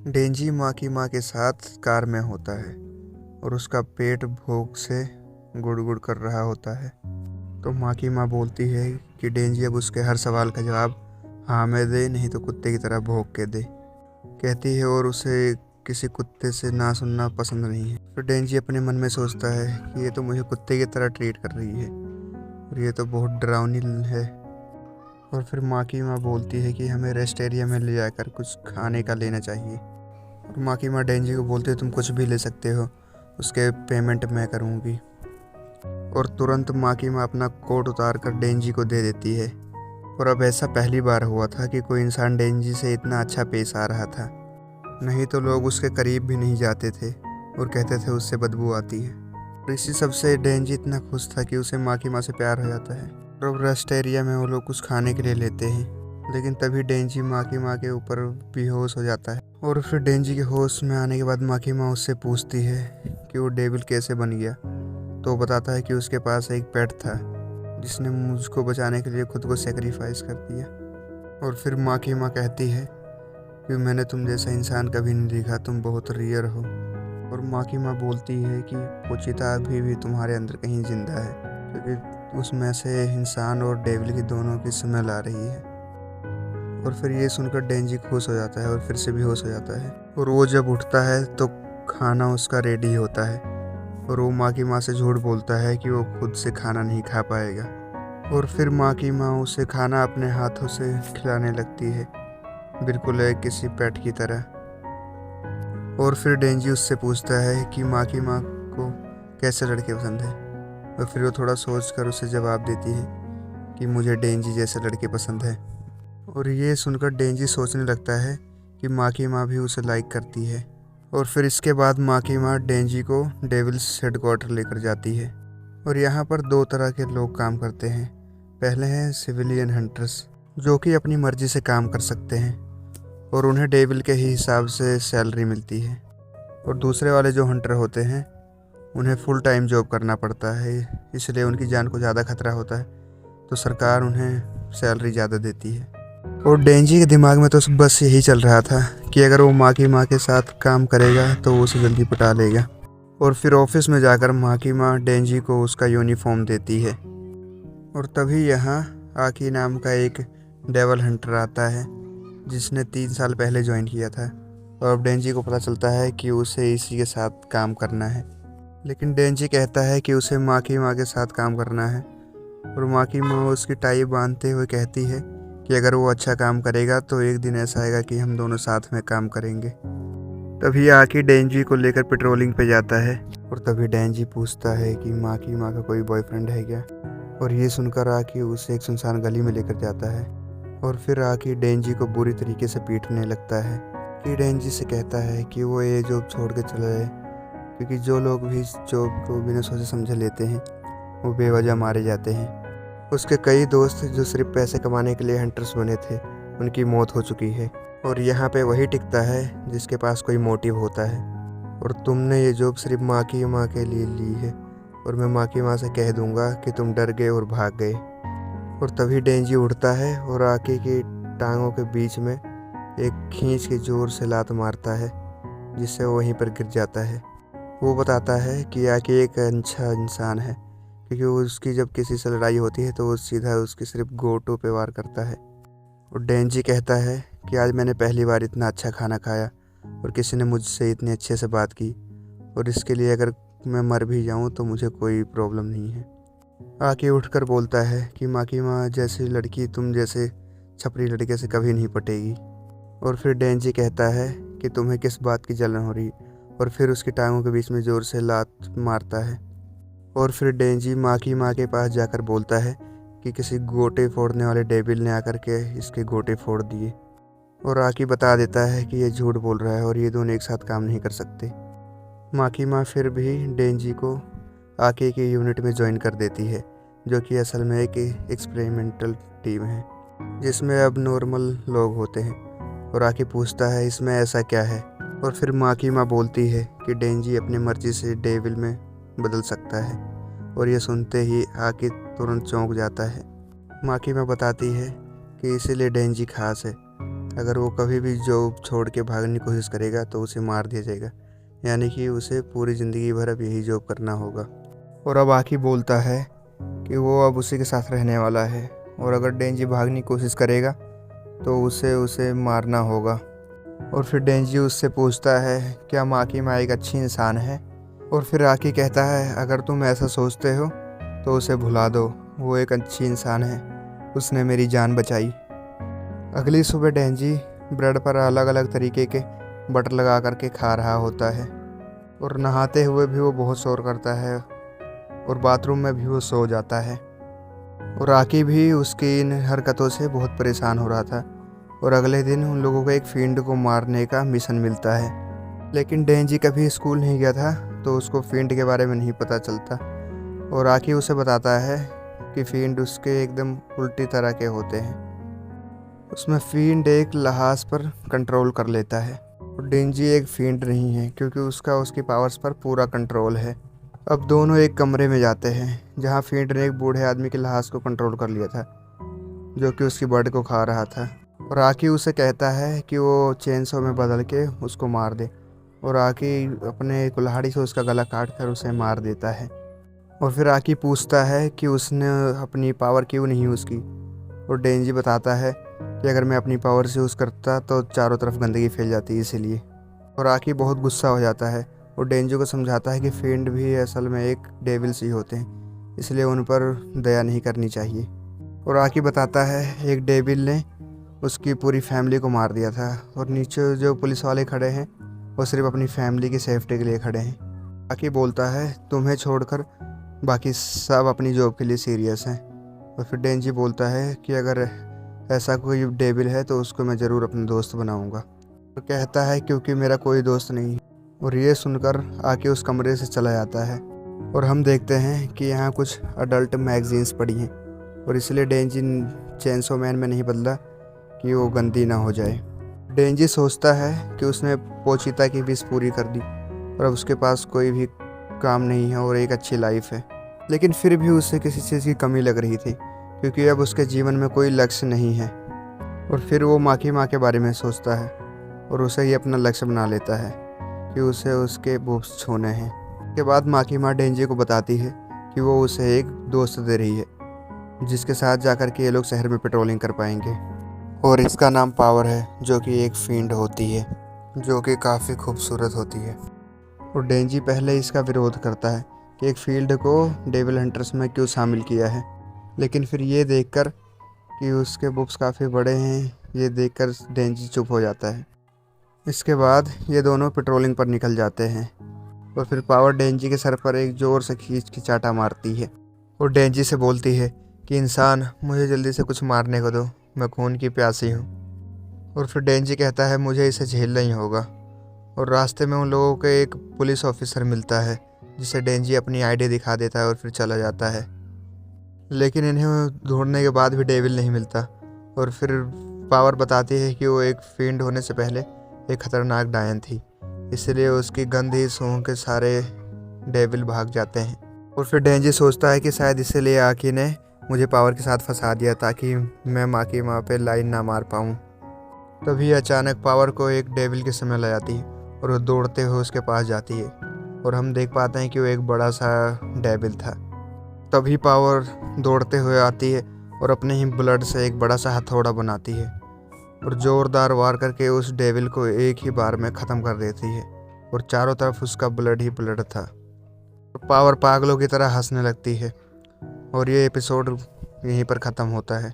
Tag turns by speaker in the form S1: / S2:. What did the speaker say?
S1: डेंजी माँ की माँ के साथ कार में होता है और उसका पेट भूख से गुड़गुड़ कर रहा होता है। तो माँ की माँ बोलती है कि डेंजी अब उसके हर सवाल का जवाब हाँ में दे, नहीं तो कुत्ते की तरह भौंक के दे। कहती है और उसे किसी कुत्ते से ना सुनना पसंद नहीं है। तो डेंजी अपने मन में सोचता है कि ये तो मुझे कुत्ते की तरह ट्रीट कर रही है और ये तो बहुत डरावनी है। और फिर माँ की माँ बोलती है कि हमें रेस्ट एरिया में ले जाकर कुछ खाने का लेना चाहिए। और माँ की माँ डेंजी को बोलती है तुम कुछ भी ले सकते हो, उसके पेमेंट मैं करूँगी। और तुरंत माँ की माँ अपना कोट उतार कर डेंजी को दे देती है। और अब ऐसा पहली बार हुआ था कि कोई इंसान डेंजी से इतना अच्छा पेश आ रहा था। नहीं तो लोग उसके करीब भी नहीं जाते थे और कहते थे उससे बदबू आती है। और इसी सबसे डेंजी इतना खुश था कि उसे माँ की माँ से प्यार हो जाता है। और अब रेस्ट एरिया में वो लोग कुछ खाने के लिए लेते हैं, लेकिन तभी डेंजी माँ की माँ के ऊपर बेहोश हो जाता है। और फिर डेंजी के होश में आने के बाद माँ की माँ उससे पूछती है कि वो डेविल कैसे बन गया। तो वो बताता है कि उसके पास एक पेट था जिसने मुझको बचाने के लिए खुद को सेक्रीफाइस कर दिया। और फिर माँ की माँ कहती है कि मैंने तुम जैसा इंसान कभी नहीं देखा, तुम बहुत रियर हो। और माँ की माँ बोलती है कि पोचिता अभी भी तुम्हारे अंदर कहीं जिंदा है, क्योंकि उसमें से इंसान और डेविल की दोनों की स्मेल आ रही है। और फिर ये सुनकर डेंजी खुश हो जाता है और फिर से बेहोश हो जाता है। और वो जब उठता है तो खाना उसका रेडी होता है। और वो माँ की माँ से झूठ बोलता है कि वो खुद से खाना नहीं खा पाएगा। और फिर माँ की माँ उसे खाना अपने हाथों से खिलाने लगती है, बिल्कुल एक किसी पेट की तरह। और फिर डेंजी उससे पूछता है कि माँ की माँ को कैसे लड़के पसंद है। और फिर वो थोड़ा सोच कर उसे जवाब देती है कि मुझे डेंजी जैसे लड़के पसंद है। और ये सुनकर डेंजी सोचने लगता है कि माँ की माँ भी उसे लाइक करती है। और फिर इसके बाद माँ की माँ डेंजी को डेविल्स हेडक्वार्टर लेकर जाती है। और यहाँ पर दो तरह के लोग काम करते हैं। पहले हैं सिविलियन हंटर्स, जो कि अपनी मर्जी से काम कर सकते हैं और उन्हें डेविल के ही हिसाब से सैलरी मिलती है। और दूसरे वाले जो हंटर होते हैं उन्हें फुल टाइम जॉब करना पड़ता है, इसलिए उनकी जान को ज़्यादा खतरा होता है, तो सरकार उन्हें सैलरी ज़्यादा देती है। और डेंजी के दिमाग में तो बस यही चल रहा था कि अगर वो माँ की माँ के साथ काम करेगा तो वो उसे जल्दी पटा लेगा। और फिर ऑफिस में जाकर माँ की माँ डेंजी को उसका यूनिफॉर्म देती है। और तभी यहाँ आकी नाम का एक डेवल हंटर आता है जिसने 3 साल पहले ज्वाइन किया था। और अब डेंजी को पता चलता है कि उसे इसी के साथ काम करना है, लेकिन डेंजी कहता है कि उसे माँ की माँ के साथ काम करना है। और माँ की माँ उसकी टाई बांधते हुए कहती है कि अगर वो अच्छा काम करेगा तो एक दिन ऐसा आएगा कि हम दोनों साथ में काम करेंगे। तभी आकी डेंजी को लेकर पेट्रोलिंग पे जाता है। और तभी डेंजी पूछता है कि माँ की माँ का कोई बॉयफ्रेंड है क्या। और ये सुनकर आकी उसे एक सुनसान गली में लेकर जाता है। और फिर आकी डेंजी को बुरी तरीके से पीटने लगता है। कि डेंजी से कहता है कि वो ये जॉब छोड़ के चला जाए, क्योंकि जो लोग भी इस जॉब को बिना सोचे समझे लेते हैं वो बेवजह मारे जाते हैं। उसके कई दोस्त जो सिर्फ पैसे कमाने के लिए हंटर्स बने थे, उनकी मौत हो चुकी है। और यहाँ पे वही टिकता है जिसके पास कोई मोटिव होता है। और तुमने ये जॉब सिर्फ माँ की माँ के लिए ली है, और मैं माँ की माँ से कह दूंगा कि तुम डर गए और भाग गए। और तभी डेंजी उठता है और आके की टांगों के बीच में एक खींच के जोर से लात मारता है, जिससे वो वहीं पर गिर जाता है। वो बताता है कि आके एक अच्छा इंसान है, क्योंकि उसकी जब किसी से लड़ाई होती है तो वो सीधा उसकी सिर्फ गोटों पे वार करता है। और डेंजी कहता है कि आज मैंने पहली बार इतना अच्छा खाना खाया और किसी ने मुझसे इतने अच्छे से बात की, और इसके लिए अगर मैं मर भी जाऊं तो मुझे कोई प्रॉब्लम नहीं है। आके उठकर बोलता है कि माँ की माँ जैसी लड़की तुम जैसे छपरी लड़के से कभी नहीं पटेगी। और फिर डेंजी कहता है कि तुम्हें किस बात की जलन हो रही, और फिर उसकी टांगों के बीच में ज़ोर से लात मारता है। और फिर डेंजी माँ की माँ के पास जाकर बोलता है कि किसी गोटे फोड़ने वाले डेविल ने आकर के इसके गोटे फोड़ दिए। और आकी बता देता है कि ये झूठ बोल रहा है और ये दोनों एक साथ काम नहीं कर सकते। माँ की माँ फिर भी डेंजी को आके की यूनिट में ज्वाइन कर देती है, जो कि असल में एक एक्सपेरिमेंटल टीम है जिसमें अब नॉर्मल लोग होते हैं। और आके पूछता है इसमें ऐसा क्या है। और फिर माँ की माँ बोलती है कि डेंजी अपनी मर्जी से डेविल में बदल सकता है। और ये सुनते ही आके तुरंत चौंक जाता है। माँ की माँ बताती है कि इसीलिए डेंजी खास है, अगर वो कभी भी जॉब छोड़ के भागने की कोशिश करेगा तो उसे मार दिया जाएगा, यानी कि उसे पूरी ज़िंदगी भर अब यही जॉब करना होगा। और अब आकी बोलता है कि वो अब उसी के साथ रहने वाला है, और अगर डेंजी भागने की कोशिश करेगा तो उसे मारना होगा। और फिर डेंजी उससे पूछता है क्या माकीमा एक अच्छी इंसान है। और फिर आकी कहता है अगर तुम ऐसा सोचते हो तो उसे भुला दो, वो एक अच्छी इंसान है, उसने मेरी जान बचाई। अगली सुबह डेंजी ब्रेड पर अलग अलग तरीके के बटर लगा करके खा रहा होता है, और नहाते हुए भी वो बहुत शोर करता है, और बाथरूम में भी वो सो जाता है। और आकी भी उसकी इन हरकतों से बहुत परेशान हो रहा था। और अगले दिन उन लोगों को एक फिंड को मारने का मिशन मिलता है, लेकिन डेंजी कभी स्कूल नहीं गया था तो उसको फिंड के बारे में नहीं पता चलता। और आकी उसे बताता है कि फिंड उसके एकदम उल्टी तरह के होते हैं। उसमें फिंड एक लहास पर कंट्रोल कर लेता है, और डेंजी एक फिंड नहीं है क्योंकि उसका उसकी पावर्स पर पूरा कंट्रोल है। अब दोनों एक कमरे में जाते हैं जहाँ फिंड ने एक बूढ़े आदमी के लहास को कंट्रोल कर लिया था, जो कि उसकी बर्ड को खा रहा था। और आकी उसे कहता है कि वो चेनसो में बदल के उसको मार दे, और आकी अपने कुल्हाड़ी से उसका गला काट कर उसे मार देता है। और फिर आकी पूछता है कि उसने अपनी पावर क्यों नहीं यूज़ की, और डेंजी बताता है कि अगर मैं अपनी पावर से यूज़ करता तो चारों तरफ गंदगी फैल जाती इसीलिए। और आकी बहुत गुस्सा हो जाता है और डेंजी को समझाता है कि फिंड भी असल में एक डेविल्स ही होते हैं, इसलिए उन पर दया नहीं करनी चाहिए। और आकी बताता है एक डेविल ने उसकी पूरी फैमिली को मार दिया था, और नीचे जो पुलिस वाले खड़े हैं वो सिर्फ अपनी फैमिली की सेफ्टी के लिए खड़े हैं। आकी बोलता है तुम्हें छोड़कर बाकी सब अपनी जॉब के लिए सीरियस हैं। और फिर डेंजी बोलता है कि अगर ऐसा कोई डेविल है तो उसको मैं ज़रूर अपना दोस्त बनाऊंगा। और कहता है क्योंकि मेरा कोई दोस्त नहीं। और ये सुनकर आके उस कमरे से चला जाता है, और हम देखते हैं कि यहाँ कुछ अडल्ट मैगजीन्स पड़ी हैं, और इसलिए डेंजी चेनसो मैन में नहीं बदला कि वो गंदी ना हो जाए। डेंजी सोचता है कि उसने पोचिता की विश पूरी कर दी और अब उसके पास कोई भी काम नहीं है और एक अच्छी लाइफ है, लेकिन फिर भी उसे किसी चीज़ की कमी लग रही थी क्योंकि अब उसके जीवन में कोई लक्ष्य नहीं है। और फिर वो माकीमा के बारे में सोचता है और उसे ही अपना लक्ष्य बना लेता है कि उसे उसके बूब्स छूने हैं। उसके बाद माकीमा डेंजी को बताती है कि वो उसे एक दोस्त दे रही है जिसके साथ जाकर के ये लोग शहर में पेट्रोलिंग कर पाएंगे, और इसका नाम पावर है, जो कि एक फिंड होती है जो कि काफ़ी खूबसूरत होती है। और डेंजी पहले इसका विरोध करता है कि एक फील्ड को डेविल हंटर्स में क्यों शामिल किया है, लेकिन फिर ये देखकर कि उसके बुक्स काफ़ी बड़े हैं, ये देखकर डेंजी चुप हो जाता है। इसके बाद ये दोनों पेट्रोलिंग पर निकल जाते हैं, और फिर पावर डेंजी के सर पर एक ज़ोर से खींच के चाटा मारती है और डेंजी से बोलती है कि इंसान मुझे जल्दी से कुछ मारने को दो, मैं खून की प्यासी हूँ। और फिर डेंजी कहता है मुझे इसे झेलना ही होगा। और रास्ते में उन लोगों को एक पुलिस ऑफिसर मिलता है जिसे डेंजी अपनी आईडी दिखा देता है और फिर चला जाता है, लेकिन इन्हें ढूंढने के बाद भी डेविल नहीं मिलता। और फिर पावर बताती है कि वो एक फिंड होने से पहले एक खतरनाक डायन थी, इसलिए उसकी गंध ही सूंघ के सारे डेविल भाग जाते हैं। और फिर डेंजी सोचता है कि शायद इसीलिए आकी ने मुझे पावर के साथ फंसा दिया ताकि मैं माकीमा पे लाइन ना मार पाऊँ। तभी अचानक पावर को एक डेविल की स्मेल आ जाती है और वो दौड़ते हुए उसके पास जाती है, और हम देख पाते हैं कि वो एक बड़ा सा डेविल था। तभी पावर दौड़ते हुए आती है और अपने ही ब्लड से एक बड़ा सा हथौड़ा बनाती है और ज़ोरदार वार करके उस डेविल को एक ही बार में ख़त्म कर देती है, और चारों तरफ उसका ब्लड ही ब्लड था। पावर पागलों की तरह हंसने लगती है, और ये एपिसोड यहीं पर ख़त्म होता है।